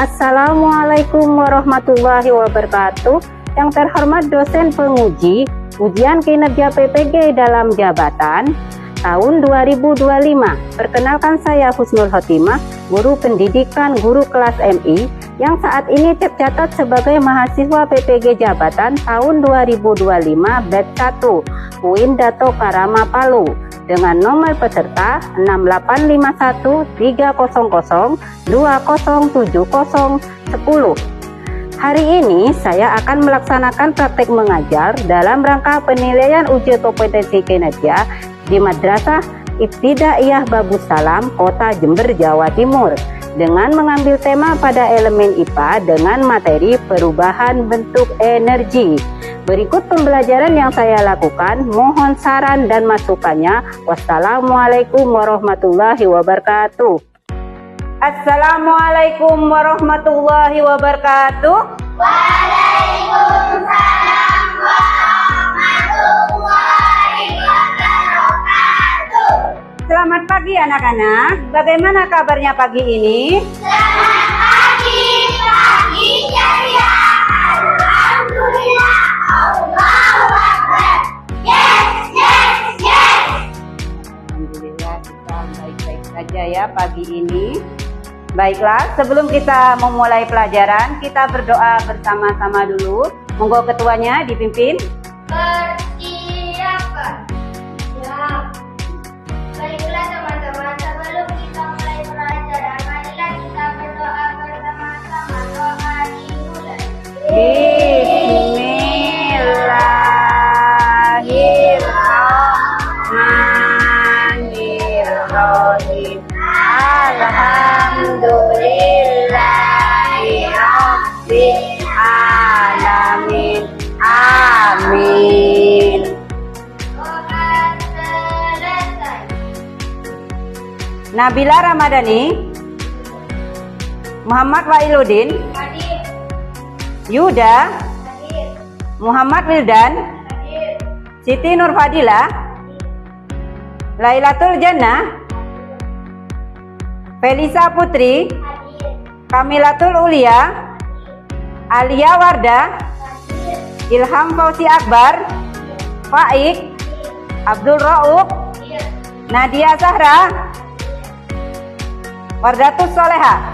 Assalamualaikum warahmatullahi wabarakatuh. Yang terhormat dosen penguji ujian kinerja PPG dalam jabatan tahun 2025. Perkenalkan, saya Husnul Khotimah, guru pendidikan guru kelas MI yang saat ini tercatat sebagai mahasiswa PPG jabatan tahun 2025 batch 1 UIN Dato Karama Palu dengan nomor peserta 685130020710. Hari ini saya akan melaksanakan praktek mengajar dalam rangka penilaian uji kompetensi kinerja di Madrasah Ibtidaiyah Babus Salam, Kota Jember, Jawa Timur, dengan mengambil tema pada elemen IPA dengan materi perubahan bentuk energi. Berikut pembelajaran yang saya lakukan, mohon saran dan masukannya. Wassalamualaikum warahmatullahi wabarakatuh. Assalamualaikum warahmatullahi wabarakatuh. Waalaikumsalam warahmatullahi wabarakatuh. Selamat pagi anak-anak. Bagaimana kabarnya pagi ini? Selamat pagi, pagi ceria. Alhamdulillah, Allahu Akbar. Yes, yes, yes. Alhamdulillah kita baik-baik saja ya pagi ini. Baiklah, sebelum kita memulai pelajaran, kita berdoa bersama-sama dulu. Monggo ketuanya dipimpin. Persiapan. Ya. Baiklah teman-teman, sebelum kita mulai pelajaran, marilah kita berdoa bersama-sama. Doa dimulai. Bismillahirrahmanirrahim. Alhamdulillahirabbil alamin. Amin. Doa selesai. Nabila Ramadhani, Muhammad Wailuddin, Hadir, Yuda, hadir, Muhammad Wildan, hadir, Siti Nurfadila, Lailatul Jannah, Felisa Putri, hadir, Kamilatul Ulia, Alia Wardah, hadir, Ilham Fauzi Akbar, Faik, Abdul Rauf, hadir, Nadia Zahra, Wardatus Soleha.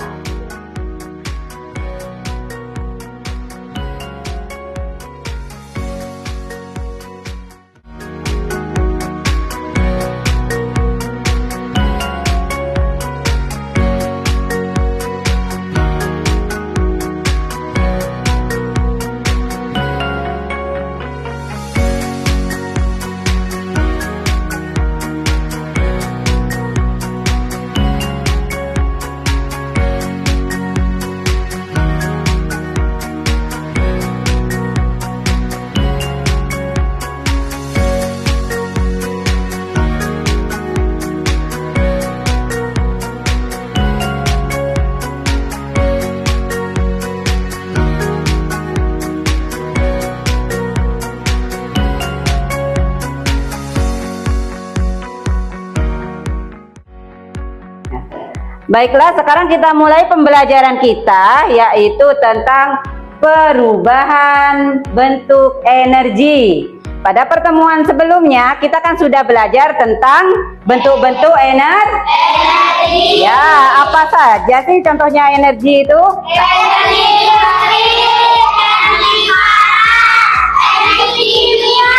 Baiklah, sekarang kita mulai pembelajaran kita, yaitu tentang perubahan bentuk energi. Pada pertemuan sebelumnya, kita kan sudah belajar tentang bentuk-bentuk energi. Ya, apa saja sih contohnya energi itu? energi listrik, energi panas, energi kimia.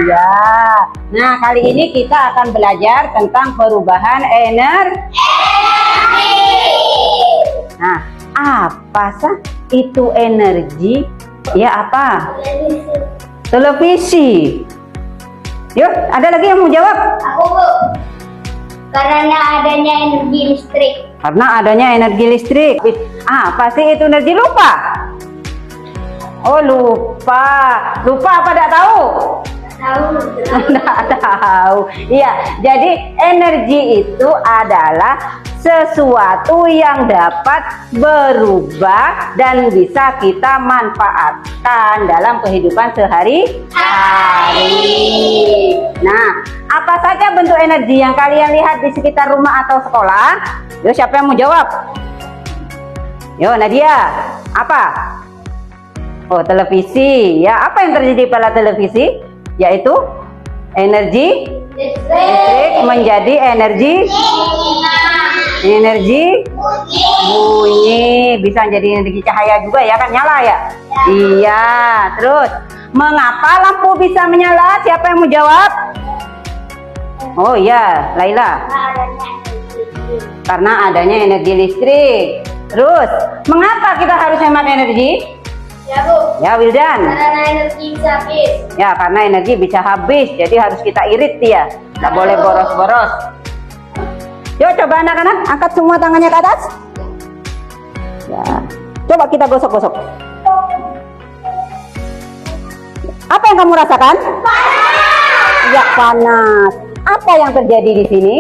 Iya. Nah, kali ini kita akan belajar tentang perubahan energi. Nah, apa sih itu energi? Ya, apa? Televisi. Yuk, ada lagi yang mau jawab? Aku, Bu. Karena adanya energi listrik. Karena adanya energi listrik. Apa sih itu energi? Lupa? Oh, lupa. Lupa apa tidak tahu? Tahu. Tidak tahu. Iya, jadi energi itu adalah sesuatu yang dapat berubah dan bisa kita manfaatkan dalam kehidupan sehari-hari. Nah, apa saja bentuk energi yang kalian lihat di sekitar rumah atau sekolah? Yuk, siapa yang mau jawab? Yo Nadia, apa? Oh, televisi. Ya, apa yang terjadi pada televisi? Yaitu energi listrik menjadi energi bunyi. Bisa jadi energi cahaya juga ya kan, nyala ya? Iya. Terus, mengapa lampu bisa menyala? Siapa yang mau jawab? Oh iya, Laila. Karena adanya energi listrik. Terus, mengapa kita harus hemat energi? Ya Bu. Ya Wildan. Karena energi bisa habis. Ya, karena energi bisa habis, jadi harus kita irit dia. Nggak boleh boros-boros. Yuk coba anak-anak angkat semua tangannya ke atas. Ya, coba kita gosok-gosok. Apa yang kamu rasakan? Panas. Ya panas. Apa yang terjadi di sini?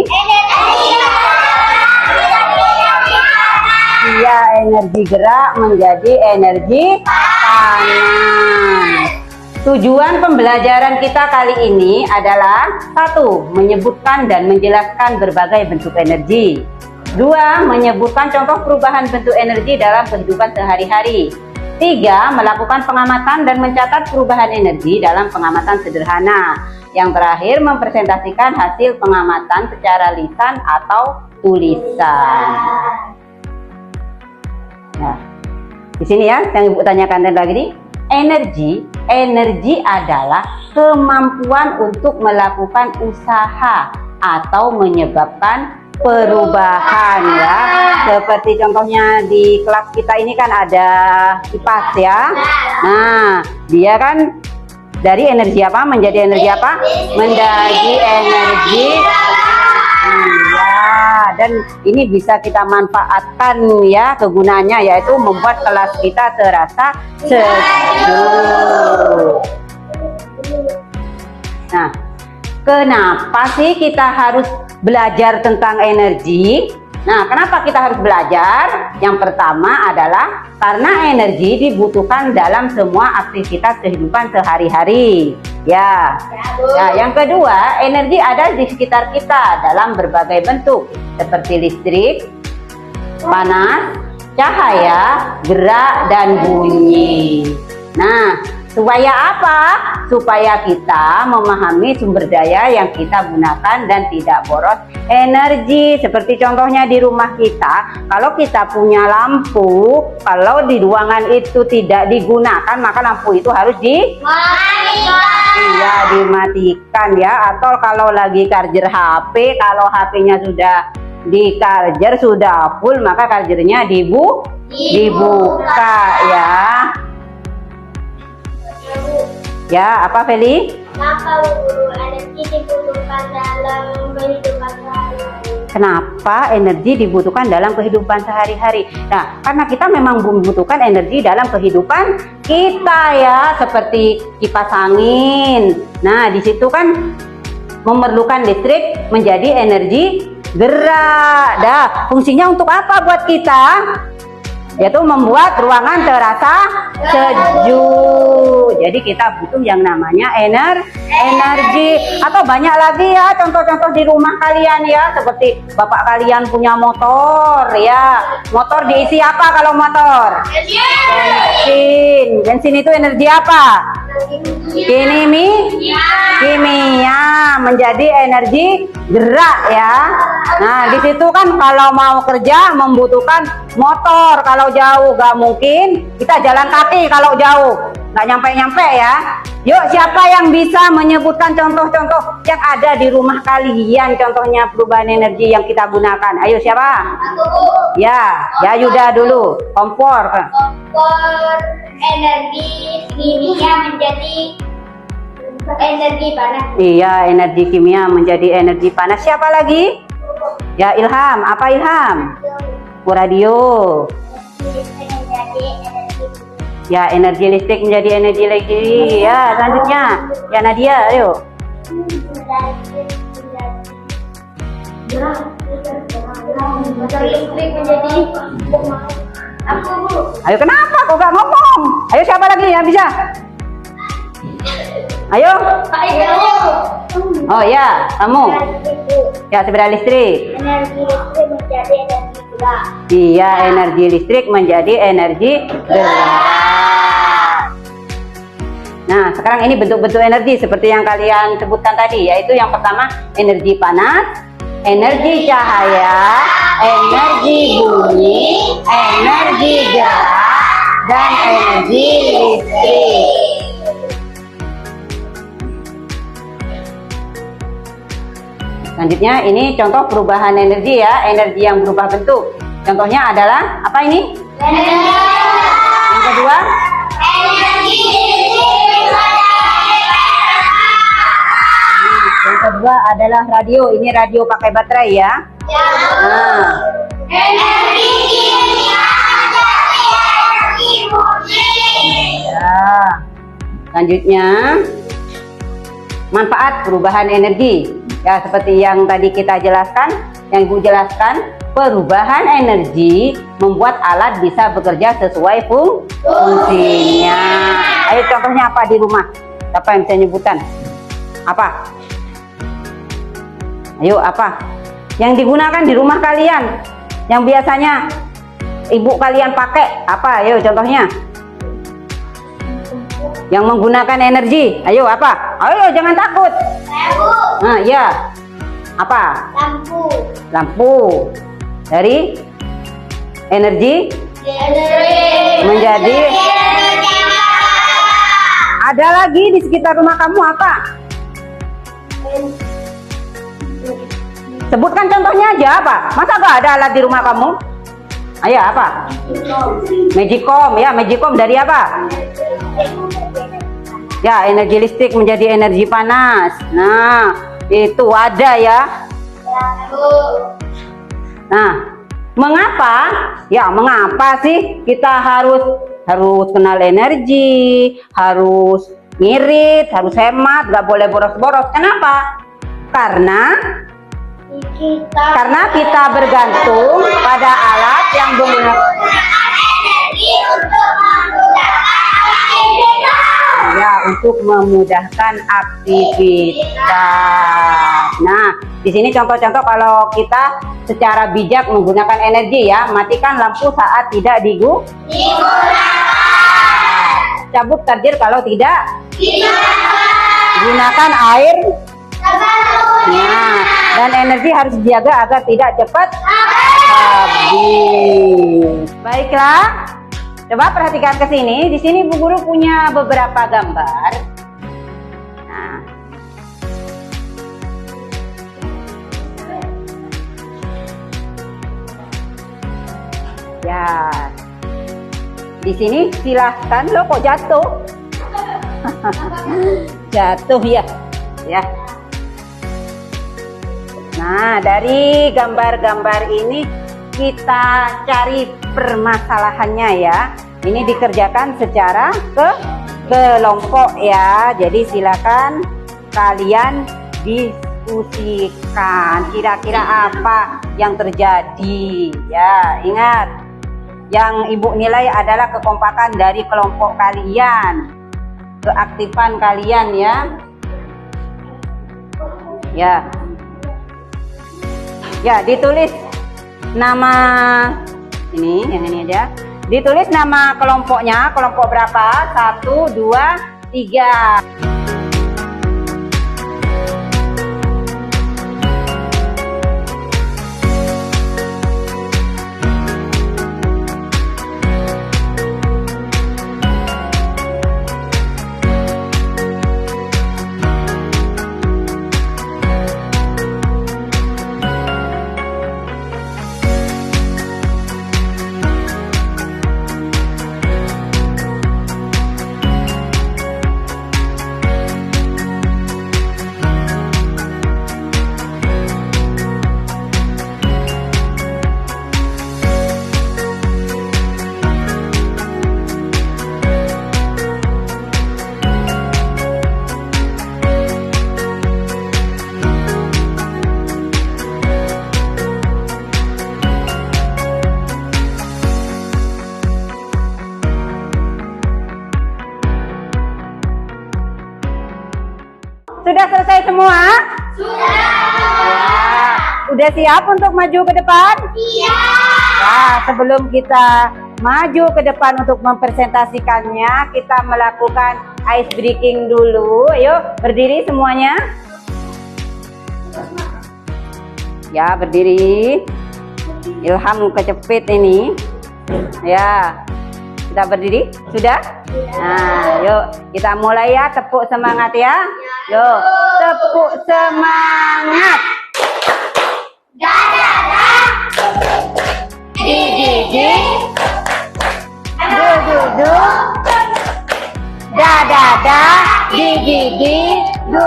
Iya, energi gerak menjadi energi panas. Tujuan pembelajaran kita kali ini adalah 1. Menyebutkan dan menjelaskan berbagai bentuk energi. 2. Menyebutkan contoh perubahan bentuk energi dalam kehidupan sehari-hari. 3. Melakukan pengamatan dan mencatat perubahan energi dalam pengamatan sederhana. Yang terakhir, mempresentasikan hasil pengamatan secara lisan atau tulisan. Nah, di sini ya, yang Ibu tanyakan lagi nih. Energi adalah kemampuan untuk melakukan usaha atau menyebabkan perubahan ya. Seperti contohnya di kelas kita ini kan ada kipas ya. Nah, dia kan dari energi apa menjadi energi apa? Menjadi energi. Dan ini bisa kita manfaatkan ya, kegunaannya yaitu membuat kelas kita terasa sejuk. Nah, kenapa sih kita harus belajar tentang energi? Nah, kenapa kita harus belajar? Yang pertama adalah karena energi dibutuhkan dalam semua aktivitas kehidupan sehari-hari. Ya. Nah, yang kedua, energi ada di sekitar kita dalam berbagai bentuk seperti listrik, panas, cahaya, gerak, dan bunyi. Nah, supaya apa? Supaya kita memahami sumber daya yang kita gunakan dan tidak boros energi. Seperti contohnya di rumah kita, kalau kita punya lampu, kalau di ruangan itu tidak digunakan, maka lampu itu harus dimatikan ya. Atau kalau lagi charger HP, kalau HP-nya sudah di charger sudah full, maka chargernya dibuka ya. Ya, apa Feli? Kenapa Bu energi dibutuhkan dalam kehidupan sehari-hari? Kenapa energi dibutuhkan dalam kehidupan sehari-hari? Nah, karena kita memang membutuhkan energi dalam kehidupan kita ya, seperti kipas angin. Nah, di situ kan memerlukan listrik menjadi energi gerak. Dah, fungsinya untuk apa buat kita? Yaitu membuat ruangan terasa sejuk. Jadi kita butuh yang namanya energi. Atau banyak lagi ya contoh-contoh di rumah kalian ya, seperti bapak kalian punya motor ya. Motor diisi apa kalau motor? Bensin. Bensin itu energi apa? Kimia menjadi energi gerak ya. Nah, di situ kan kalau mau kerja membutuhkan motor. Kalau jauh gak mungkin kita jalan kaki kalau jauh, nggak nyampe-nyampe ya. Yuk, siapa yang bisa menyebutkan contoh-contoh yang ada di rumah kalian, contohnya perubahan energi yang kita gunakan? Ayo, siapa? Aku Bu. Ya Yuda dulu. Kompor energi kimia menjadi energi panas. Iya, energi kimia menjadi energi panas. Siapa lagi? Ya, Ilham. Apa Ilham? Radio. Ya, energi listrik menjadi energi lagi. Ya, selanjutnya. Ya, Nadia, ayo. Listrik menjadi aku Bu. Ayo, kenapa kok gak ngomong? Ayo, siapa lagi yang bisa? Ayo. Ayo. Oh ya, kamu. Ya, sepeda listrik. Energi listrik menjadi energi Iya, energi listrik menjadi energi gerak. Nah, sekarang ini bentuk-bentuk energi seperti yang kalian sebutkan tadi, yaitu yang pertama energi panas, energi cahaya, energi bunyi, energi gerak, dan energi listrik. Selanjutnya ini contoh perubahan energi ya, energi yang berubah bentuk. Contohnya adalah apa ini? Yang kedua? Yang kedua adalah radio. Ini radio pakai baterai ya. Nah. Ya. Selanjutnya manfaat perubahan energi. Ya, seperti yang tadi kita jelaskan, yang Ibu jelaskan, perubahan energi membuat alat bisa bekerja sesuai fungsinya. Ayo contohnya apa di rumah? Siapa yang bisa nyebutkan? Apa? Ayo apa? Yang digunakan di rumah kalian, yang biasanya ibu kalian pakai apa? Ayo contohnya. Yang menggunakan energi, ayo apa? Ayo jangan takut. Nah, ya. Apa? Lampu. Dari energi menjadi. Ada lagi di sekitar rumah kamu apa? Sebutkan contohnya aja apa? Masa gak ada alat di rumah kamu? Ayo apa? Magicom ya, Magicom dari apa? Ya, energi listrik menjadi energi panas. Nah, itu ada ya. Nah, mengapa? Ya, mengapa sih kita harus kenal energi, harus ngirit, harus hemat, gak boleh boros-boros. Kenapa? Karena kita bergantung pada alat yang menggunakan energi untuk memudahkan aktivitas. Nah, di sini contoh-contoh kalau kita secara bijak menggunakan energi ya, matikan lampu saat tidak digunakan. Cabut charger kalau tidak gunakan air. Nah, dan energi harus dijaga agar tidak cepat habis. Baiklah, coba perhatikan ke sini. Di sini Bu Guru punya beberapa gambar. Nah, ya, di sini silahkan. Lo kok jatuh? Jatuh ya, ya. Nah, dari gambar-gambar ini kita cari permasalahannya ya. Ini dikerjakan secara kelompok ya. Jadi silakan kalian diskusikan kira-kira apa yang terjadi ya. Ingat, yang Ibu nilai adalah kekompakan dari kelompok kalian, keaktifan kalian ya. Ya. Ya, ditulis nama ini, yang ini aja. Ditulis nama kelompoknya, kelompok berapa? 1, 2, 3. Sudah selesai semua? Sudah. Ya. Udah siap untuk maju ke depan? Siap. Ya, sebelum kita maju ke depan untuk mempresentasikannya, kita melakukan ice breaking dulu. Ayo, berdiri semuanya. Ya, berdiri. Ilham kecepit ini. Ya, kita berdiri. Sudah? Nah, yuk kita mulai ya. Tepuk semangat ya. Yuk, tepuk semangat. Di, du, da, di, du,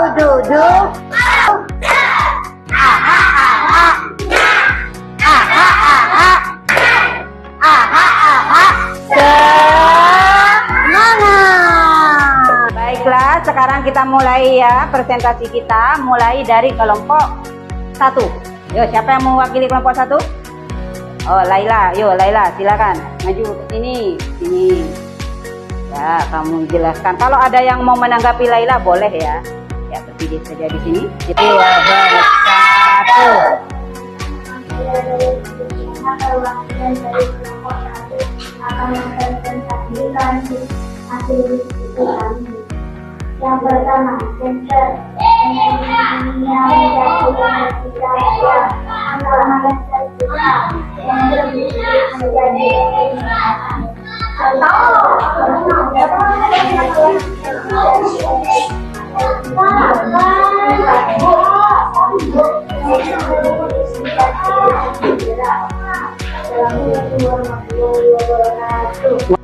semangat. Baiklah, sekarang kita mulai ya presentasi kita, mulai dari kelompok 1. Yuk, siapa yang mewakili kelompok 1? Oh, Laila. Yuk, Laila, silakan maju ke sini. Sini. Ya, kamu jelaskan. Kalau ada yang mau menanggapi Laila, boleh ya. Ya, berdiri saja di sini. Itu bersatu. Akan mempresentasikan hasil diskusi kami. Yang pertama, sensor energi yang menjadi kita yang antara kita yang menjadi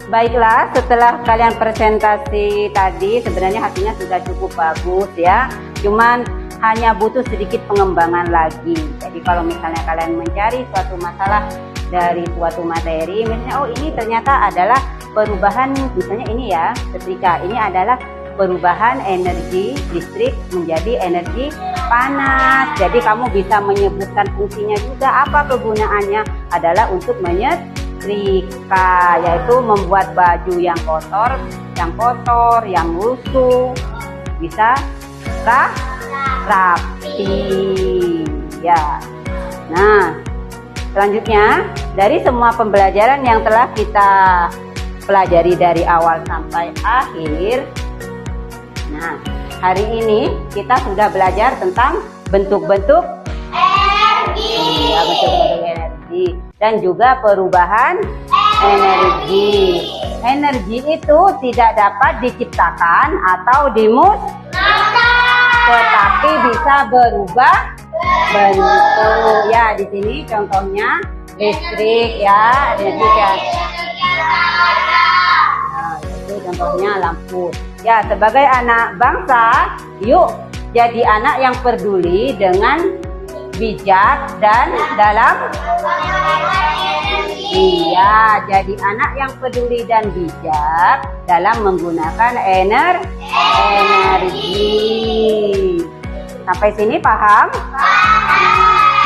Baiklah, setelah kalian presentasi tadi, sebenarnya hasilnya sudah cukup bagus ya. Cuman hanya butuh sedikit pengembangan lagi. Jadi kalau misalnya kalian mencari suatu masalah dari suatu materi, misalnya oh ini ternyata adalah perubahan, misalnya ini ya, setrika ini adalah perubahan energi listrik menjadi energi panas. Jadi kamu bisa menyebutkan fungsinya juga, apa kegunaannya adalah untuk menyetrika, yaitu membuat baju yang kotor, yang lusuh bisa rapi ya. Nah, selanjutnya dari semua pembelajaran yang telah kita pelajari dari awal sampai akhir, nah hari ini kita sudah belajar tentang bentuk-bentuk energi, ya, bentuk-bentuk energi dan juga perubahan energi. Energi itu tidak dapat diciptakan atau tetapi bisa berubah bentuk. Ya, di sini contohnya listrik ya, energi ya. Nah, itu contohnya lampu. Ya, sebagai anak bangsa, yuk jadi anak yang peduli dengan bijak dan dalam. Iya, jadi anak yang peduli dan bijak dalam menggunakan energi. Sampai sini paham?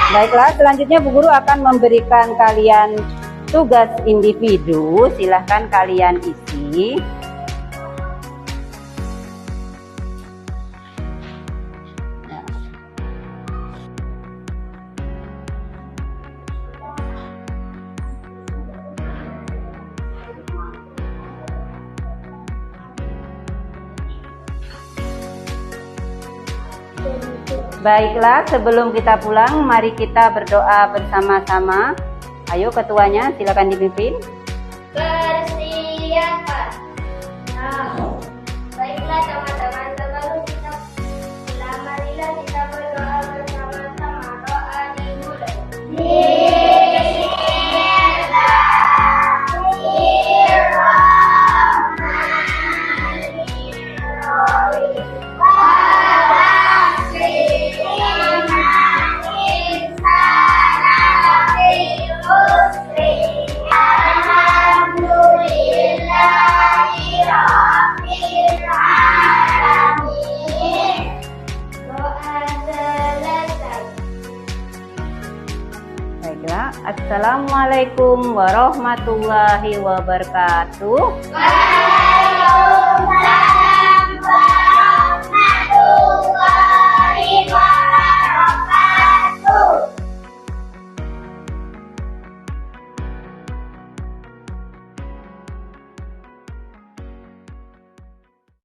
Baiklah, selanjutnya Bu Guru akan memberikan kalian tugas individu. Silahkan kalian isi. Baiklah, sebelum kita pulang, mari kita berdoa bersama-sama. Ayo, ketuanya silakan dipimpin. Persiapan. Nah, baiklah teman-teman, sebelum kita pulang, marilah kita berdoa bersama-sama. Doa dimulai. Baiklah, Assalamualaikum warahmatullahi wabarakatuh. Waalaikumsalam.